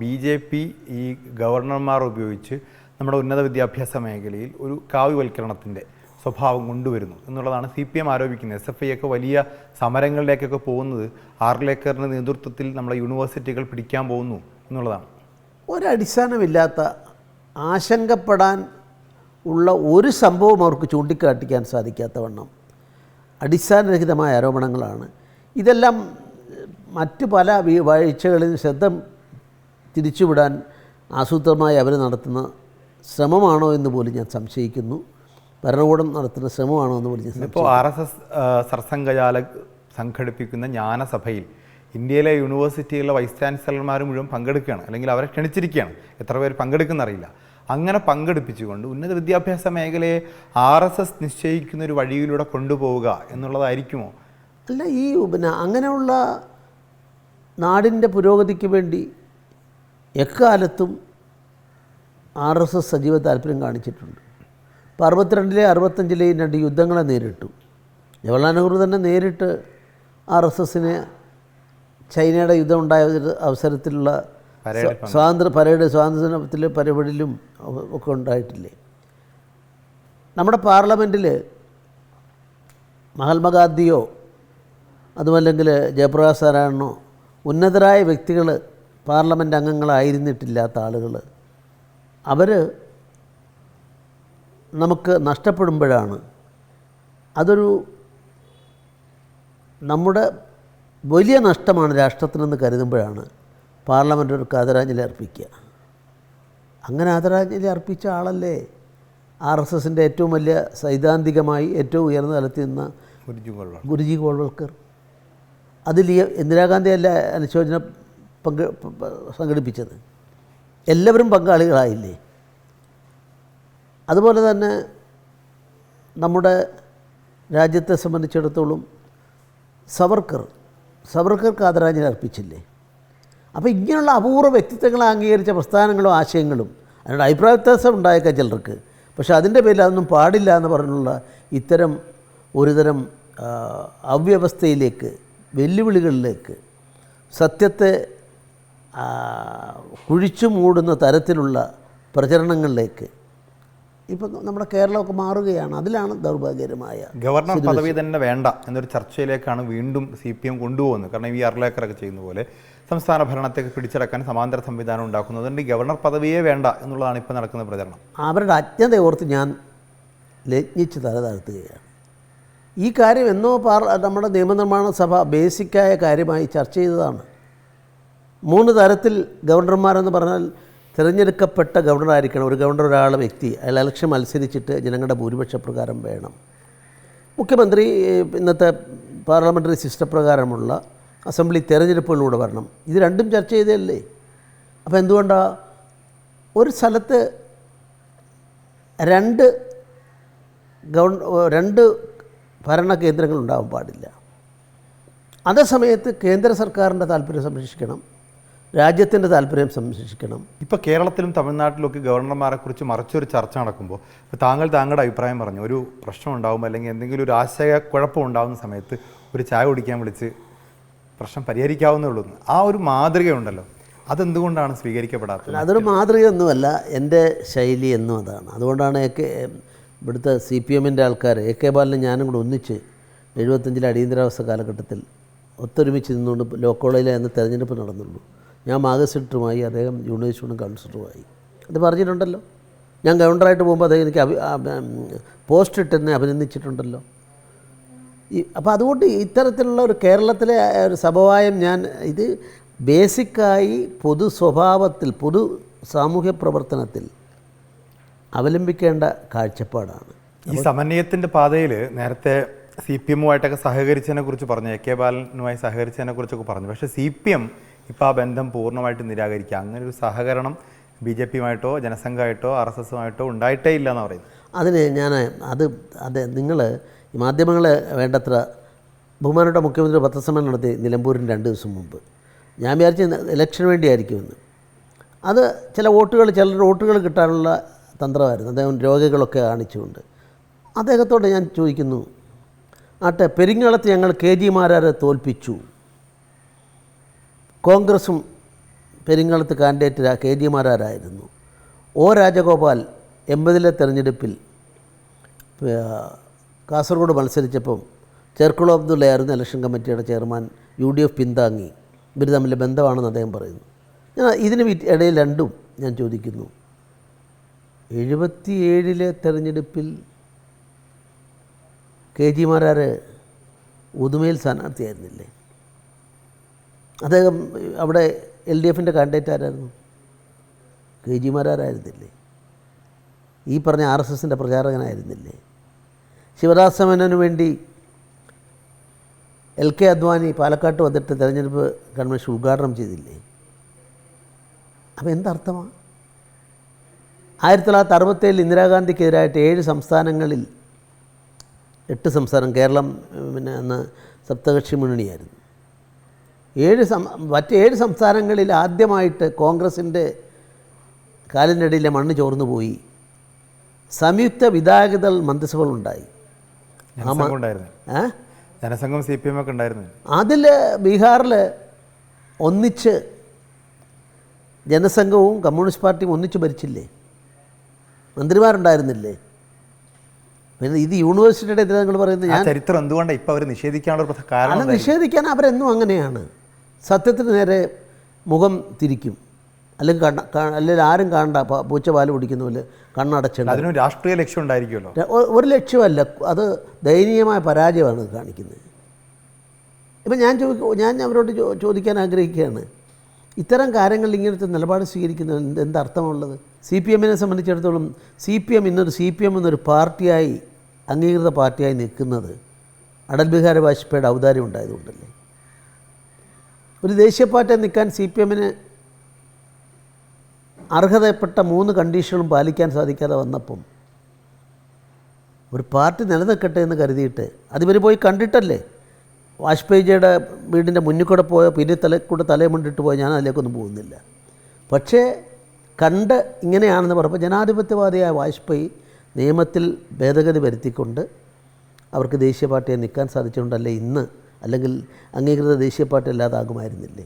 BJP ഈ ഗവർണർമാർ ഉപയോഗിച്ച് നമ്മുടെ ഉന്നത വിദ്യാഭ്യാസ മേഖലയിൽ ഒരു കാവ്യവൽക്കരണത്തിൻ്റെ സ്വഭാവം കൊണ്ടുവരുന്നു എന്നുള്ളതാണ് CPM ആരോപിക്കുന്നത്. SFI ഒക്കെ വലിയ സമരങ്ങളിലേക്കൊക്കെ പോകുന്നത് ആർലേക്കറിൻ്റെ നേതൃത്വത്തിൽ നമ്മുടെ യൂണിവേഴ്സിറ്റികൾ പിടിക്കാൻ പോകുന്നു എന്നുള്ളതാണ്. ഒരടിസ്ഥാനമില്ലാത്ത ആശങ്കപ്പെടാൻ ഉള്ള ഒരു സംഭവം അവർക്ക് ചൂണ്ടിക്കാട്ടിക്കാൻ സാധിക്കാത്തവണ്ണം അടിസ്ഥാനരഹിതമായ ആരോപണങ്ങളാണ്. ഇതെല്ലാം മറ്റ് പല വീഴ്ചകളിൽ ശ്രദ്ധ തിരിച്ചുവിടാൻ ആസൂത്രമായി അവർ നടത്തുന്ന ശ്രമമാണോ എന്ന് പോലും ഞാൻ സംശയിക്കുന്നു. ഭരണകൂടം നടത്തുന്ന ശ്രമമാണോ എന്ന് പോലും ഞാൻ സംശയിക്കുന്നു. ഇപ്പോൾ RSS സർസംഘചാലക് സംഘടിപ്പിക്കുന്ന ജ്ഞാനസഭയിൽ ഇന്ത്യയിലെ യൂണിവേഴ്സിറ്റിയിലെ വൈസ് ചാൻസലർമാർ മുഴുവൻ പങ്കെടുക്കുകയാണ്, അല്ലെങ്കിൽ അവരെ ക്ഷണിച്ചിരിക്കുകയാണ്. എത്ര പേര് പങ്കെടുക്കുന്നറിയില്ല. അങ്ങനെ പങ്കെടുപ്പിച്ചുകൊണ്ട് ഉന്നത വിദ്യാഭ്യാസ മേഖലയെ RSS നിശ്ചയിക്കുന്ന ഒരു വഴിയിലൂടെ കൊണ്ടുപോവുക എന്നുള്ളതായിരിക്കുമോ? അല്ല, ഈ അങ്ങനെയുള്ള നാടിൻ്റെ പുരോഗതിക്ക് വേണ്ടി എക്കാലത്തും RSS സജീവ താല്പര്യം കാണിച്ചിട്ടുണ്ട്. ഇപ്പോൾ 62-ലെ 65-ലെയും 2 യുദ്ധങ്ങളെ നേരിട്ടു. ജവഹർലാൽ നെഹ്റു തന്നെ നേരിട്ട് RSSനെ ചൈനയുടെ യുദ്ധം ഉണ്ടായ അവസരത്തിലുള്ള സ്വാതന്ത്ര്യദിനത്തിലെ പരിപാടിയിലും ഒക്കെ ഉണ്ടായിട്ടില്ലേ. നമ്മുടെ പാർലമെൻറ്റിൽ മഹാത്മാഗാന്ധിയോ അതുമല്ലെങ്കിൽ ജയപ്രകാശ് നാരായണനോ ഉന്നതരായ വ്യക്തികൾ പാർലമെൻറ്റ് അംഗങ്ങളായിരുന്നിട്ടില്ലാത്ത ആളുകൾ അവർ നമുക്ക് നഷ്ടപ്പെടുമ്പോഴാണ് അതൊരു നമ്മുടെ വലിയ നഷ്ടമാണ് രാഷ്ട്രത്തിനെന്ന് കരുതുമ്പോഴാണ് പാർലമെൻ്റ് ഒരു ആദരാഞ്ജലി അർപ്പിക്കുക. അങ്ങനെ ആദരാഞ്ജലി അർപ്പിച്ച ആളല്ലേ RSSൻ്റെ ഏറ്റവും വലിയ സൈദ്ധാന്തികമായി ഏറ്റവും ഉയർന്ന തലത്തിൽ നിന്ന ഗുരുജി ഗോൾവൽക്കർ. അതിൽ ഇന്ദിരാഗാന്ധി അല്ല അനുശോചനം സംഘടിപ്പിച്ചത്. എല്ലാവരും പങ്കാളികളായില്ലേ. അതുപോലെ തന്നെ നമ്മുടെ രാജ്യത്തെ സംബന്ധിച്ചിടത്തോളം സവർക്കർക്ക് ആദരാഞ്ജലി അർപ്പിച്ചില്ലേ. അപ്പോൾ ഇങ്ങനെയുള്ള അപൂർവ വ്യക്തിത്വങ്ങളെ അംഗീകരിച്ച പ്രസ്ഥാനങ്ങളും ആശയങ്ങളും അതിനോട് അഭിപ്രായ വ്യത്യാസം ഉണ്ടായേക്കാം ചിലർക്ക്. പക്ഷേ അതിൻ്റെ പേരിൽ അതൊന്നും പാടില്ല എന്ന് പറഞ്ഞുള്ള ഇത്തരം ഒരുതരം അവ്യവസ്ഥയിലേക്ക്, വെല്ലുവിളികളിലേക്ക്, സത്യത്തെ കുഴിച്ചു മൂടുന്ന തരത്തിലുള്ള പ്രചരണങ്ങളിലേക്ക് ഇപ്പം നമ്മുടെ കേരളമൊക്കെ മാറുകയാണ്. അതിലാണ് ദൗർഭാഗ്യകരമായ. ഗവർണർ പദവി തന്നെ വേണ്ട എന്നൊരു ചർച്ചയിലേക്കാണ് വീണ്ടും CPM കൊണ്ടുപോകുന്നത്. കാരണം ഈ അർലേക്കറൊക്കെ ചെയ്യുന്ന പോലെ സംസ്ഥാന ഭരണത്തേക്ക് പിടിച്ചടക്കാൻ സമാന്തര സംവിധാനം ഉണ്ടാക്കുന്നതുകൊണ്ട് ഈ ഗവർണർ പദവിയേ വേണ്ട എന്നുള്ളതാണ് ഇപ്പോൾ നടക്കുന്ന പ്രചരണം. അവരുടെ അജ്ഞത ഓർത്ത് ഞാൻ ലജ്ഞിച്ച് തല താഴ്ത്തുകയാണ്. ഈ കാര്യം എന്നോ നമ്മുടെ നിയമനിർമ്മാണ സഭ ബേസിക്കായ കാര്യമായി ചർച്ച ചെയ്തതാണ്. 3 തരത്തിൽ ഗവർണർമാരെന്ന് പറഞ്ഞാൽ തിരഞ്ഞെടുക്കപ്പെട്ട ഗവർണറായിരിക്കണം. ഒരു ഗവർണർ ഒരാളെ വ്യക്തി അയാൾ ഇലക്ഷൻ മത്സരിച്ചിട്ട് ജനങ്ങളുടെ ഭൂരിപക്ഷ പ്രകാരം വേണം. മുഖ്യമന്ത്രി ഇന്നത്തെ പാർലമെൻ്ററി സിസ്റ്റം പ്രകാരമുള്ള അസംബ്ലി തെരഞ്ഞെടുപ്പുകളിലൂടെ വരണം. ഇത് രണ്ടും ചർച്ച ചെയ്തതല്ലേ. അപ്പോൾ എന്തുകൊണ്ടാണ് ഒരു സ്ഥലത്ത് രണ്ട് ഭരണ കേന്ദ്രങ്ങൾ ഉണ്ടാവാൻ പാടില്ല? അതേസമയത്ത് കേന്ദ്ര സർക്കാരിൻ്റെ താല്പര്യം സംരക്ഷിക്കണം, രാജ്യത്തിൻ്റെ താല്പര്യം സംരക്ഷിക്കണം. ഇപ്പോൾ കേരളത്തിലും തമിഴ്നാട്ടിലൊക്കെ ഗവർണർമാരെക്കുറിച്ച് മറിച്ചൊരു ചർച്ച നടക്കുമ്പോൾ ഇപ്പോൾ താങ്കളുടെ അഭിപ്രായം പറഞ്ഞു, ഒരു പ്രശ്നം ഉണ്ടാകുമ്പോൾ അല്ലെങ്കിൽ എന്തെങ്കിലും ഒരു ആശയക്കുഴപ്പം ഉണ്ടാകുന്ന സമയത്ത് ഒരു ചായ കുടിക്കാൻ വിളിച്ച് പ്രശ്നം പരിഹരിക്കാവുന്നേ ഉള്ളൂ. ആ ഒരു മാതൃകയുണ്ടല്ലോ, അതെന്തുകൊണ്ടാണ് സ്വീകരിക്കപ്പെടാത്തത്? അതൊരു മാതൃകയൊന്നുമല്ല, എൻ്റെ ശൈലി എന്നും അതാണ്. അതുകൊണ്ടാണ് ഇവിടുത്തെ CPMൻ്റെ ആൾക്കാർ AK ബാലനും ഞാനും കൂടെ ഒന്നിച്ച് 75-ലെ അടിയന്തരാവസ്ഥ കാലഘട്ടത്തിൽ ഒത്തൊരുമിച്ച് നിന്നുകൊണ്ട് ലോ കോളേജിലെ അന്ന് തെരഞ്ഞെടുപ്പ് നടന്നുള്ളൂ. ഞാൻ മാഗസിറ്ററുമായി, അദ്ദേഹം യൂണിവേഴ്സിറ്റി കൗൺസിലറുമായി. അത് പറഞ്ഞിട്ടുണ്ടല്ലോ. ഞാൻ ഗവർണറായിട്ട് പോകുമ്പോൾ അദ്ദേഹം എനിക്ക് പോസ്റ്റ് ഇട്ട് എന്നെ അഭിനന്ദിച്ചിട്ടുണ്ടല്ലോ. അപ്പോൾ അതുകൊണ്ട് ഇത്തരത്തിലുള്ള ഒരു കേരളത്തിലെ ഒരു സമവായം ഇത് ബേസിക്കായി പൊതു സ്വഭാവത്തിൽ, പൊതു സാമൂഹ്യ പ്രവർത്തനത്തിൽ അവലംബിക്കേണ്ട കാഴ്ചപ്പാടാണ്. ഈ സമന്വയത്തിൻ്റെ പാതയിൽ നേരത്തെ CPMുമായിട്ടൊക്കെ സഹകരിച്ചതിനെ കുറിച്ച് പറഞ്ഞു, AK ബാലനുമായി സഹകരിച്ചതിനെ കുറിച്ചൊക്കെ പറഞ്ഞു. പക്ഷേ CPM ഇപ്പോൾ ആ ബന്ധം പൂർണ്ണമായിട്ട് നിരാകരിക്കുക, അങ്ങനെ ഒരു സഹകരണം BJPയുമായിട്ടോ ജനസംഘമായിട്ടോ RSSുമായിട്ടോ ഉണ്ടായിട്ടേ ഇല്ല എന്നാണ് പറയുന്നത്. അതിന് നിങ്ങൾ ഈ മാധ്യമങ്ങളെ വേണ്ടത്ര ബഹുമാനപ്പെട്ട മുഖ്യമന്ത്രി പത്രസമ്മേളനം നടത്തി നിലമ്പൂരിന് 2 ദിവസം മുമ്പ്. ഞാൻ വിചാരിച്ച ഇലക്ഷന് വേണ്ടിയായിരിക്കുമെന്ന്. അത് ചിലരുടെ വോട്ടുകൾ കിട്ടാനുള്ള തന്ത്രമായിരുന്നു. അദ്ദേഹം രോഗികളൊക്കെ കാണിച്ചുകൊണ്ട്. അദ്ദേഹത്തോട് ഞാൻ ചോദിക്കുന്നു, പെരിങ്ങാളത്ത് ഞങ്ങൾ KG മാരാരെ തോൽപ്പിച്ചു, കോൺഗ്രസും പെരിങ്ങളത്ത് കാൻഡിഡേറ്റ് KG മാരാരായിരുന്നു. O രാജഗോപാൽ 80-ലെ തെരഞ്ഞെടുപ്പിൽ കാസർഗോഡ് മത്സരിച്ചപ്പം ചേർക്കുളം അബ്ദുള്ളയായിരുന്നു ഇലക്ഷൻ കമ്മിറ്റിയുടെ ചെയർമാൻ. UDF പിന്താങ്ങി. ഇവർ തമ്മിലെ ബന്ധമാണെന്ന് അദ്ദേഹം പറയുന്നു. ഞാൻ ഇതിന് ഇടയിൽ രണ്ടും ഞാൻ ചോദിക്കുന്നു. 77-ലെ തെരഞ്ഞെടുപ്പിൽ KG മാരാർ ഉദുമയിൽ സ്ഥാനാർത്ഥിയായിരുന്നില്ലേ? അദ്ദേഹം അവിടെ LDFൻ്റെ കാൻഡിഡേറ്റ് ആരായിരുന്നു? KG മാരാരായിരുന്നില്ലേ? ഈ പറഞ്ഞ RSSൻ്റെ പ്രചാരകനായിരുന്നില്ലേ? ശിവദാസ മേനോന് വേണ്ടി LK അദ്വാനി പാലക്കാട്ട് വന്നിട്ട് തെരഞ്ഞെടുപ്പ് കൺവെൻഷൻ ഉദ്ഘാടനം ചെയ്തില്ലേ? അപ്പോൾ എന്തർത്ഥമാണ്? 1967 ഇന്ദിരാഗാന്ധിക്കെതിരായിട്ട് 7 സംസ്ഥാനങ്ങളിൽ 8 സംസ്ഥാനം, കേരളം പിന്നെ അന്ന് സപ്തകക്ഷി മുന്നണിയായിരുന്നു. മറ്റ് 7 സംസ്ഥാനങ്ങളിൽ ആദ്യമായിട്ട് കോൺഗ്രസിൻ്റെ കാലിൻ്റെ ഇടയിലെ മണ്ണ് ചോർന്നു പോയി. സംയുക്ത വിധായകദൾ മന്ത്രിസഭകളുണ്ടായി. ജനസംഘം CPM ഒക്കെ ഉണ്ടായിരുന്നു. അതിൽ ബീഹാറിൽ ഒന്നിച്ച് ജനസംഘവും കമ്മ്യൂണിസ്റ്റ് പാർട്ടിയും ഒന്നിച്ച് ഭരിച്ചില്ലേ? മന്ത്രിമാരുണ്ടായിരുന്നില്ലേ? പിന്നെ ഇത് യൂണിവേഴ്സിറ്റിയുടെ എതിരെ നിങ്ങൾ പറയുന്നത് ഞാൻ ചരിത്രം എന്തുകൊണ്ടാണ് ഇപ്പോൾ അവർ നിഷേധിക്കാനുള്ള കാരണം? നിഷേധിക്കാൻ അവരെന്നും അങ്ങനെയാണ്. സത്യത്തിന് നേരെ മുഖം തിരിക്കും. അല്ലെങ്കിൽ അല്ലെങ്കിൽ ആരും കാണണ്ട പൂച്ച പാല് കുടിക്കുന്ന പോലെ കണ്ണടച്ചിട്ട്. അതിനും രാഷ്ട്രീയ ലക്ഷ്യം ഉണ്ടായിരിക്കുമല്ലോ. ഒരു ലക്ഷ്യമല്ല, അത് ദയനീയമായ പരാജയമാണ് കാണിക്കുന്നത്. ഇപ്പം ഞാൻ അവരോട് ചോദിക്കാൻ ആഗ്രഹിക്കുകയാണ്, ഇത്തരം കാര്യങ്ങളിൽ ഇങ്ങനത്തെ നിലപാട് സ്വീകരിക്കുന്നത് എന്തർത്ഥമുള്ളത്? CPMനെ സംബന്ധിച്ചിടത്തോളം CPM ഇന്നൊരു CPM എന്നൊരു പാർട്ടിയായി, അംഗീകൃത പാർട്ടിയായി നിൽക്കുന്നത് അടൽ ബിഹാരി വാജ്പേയിയുടെ ഔദാര്യം ഉണ്ടായതുകൊണ്ടല്ലേ? ഒരു ദേശീയ പാർട്ടിയായി നിൽക്കാൻ CPMന് അർഹതപ്പെട്ട 3 കണ്ടീഷനുകളും പാലിക്കാൻ സാധിക്കാതെ വന്നപ്പം ഒരു പാർട്ടി നിലനിൽക്കട്ടെ എന്ന് കരുതിയിട്ട് അതിവർ പോയി കണ്ടിട്ടല്ലേ? വാജ്പേയിജിയുടെ വീടിൻ്റെ മുന്നിൽ കൂടെ പോയോ പിന്നെ കൂടെ തലമുണ്ടിട്ട് പോയോ? ഞാൻ അതിലേക്കൊന്നും പോകുന്നില്ല. പക്ഷേ കണ്ട് ഇങ്ങനെയാണെന്ന് പറഞ്ഞപ്പോൾ ജനാധിപത്യവാദിയായ വാജ്പേയി നിയമത്തിൽ ഭേദഗതി വരുത്തിക്കൊണ്ട് അവർക്ക് ദേശീയ പാർട്ടിയെ നിൽക്കാൻ സാധിച്ചുകൊണ്ടല്ലേ ഇന്ന്, അല്ലെങ്കിൽ അംഗീകൃത ദേശീയ പാർട്ടി അല്ലാതാകുമായിരുന്നില്ലേ?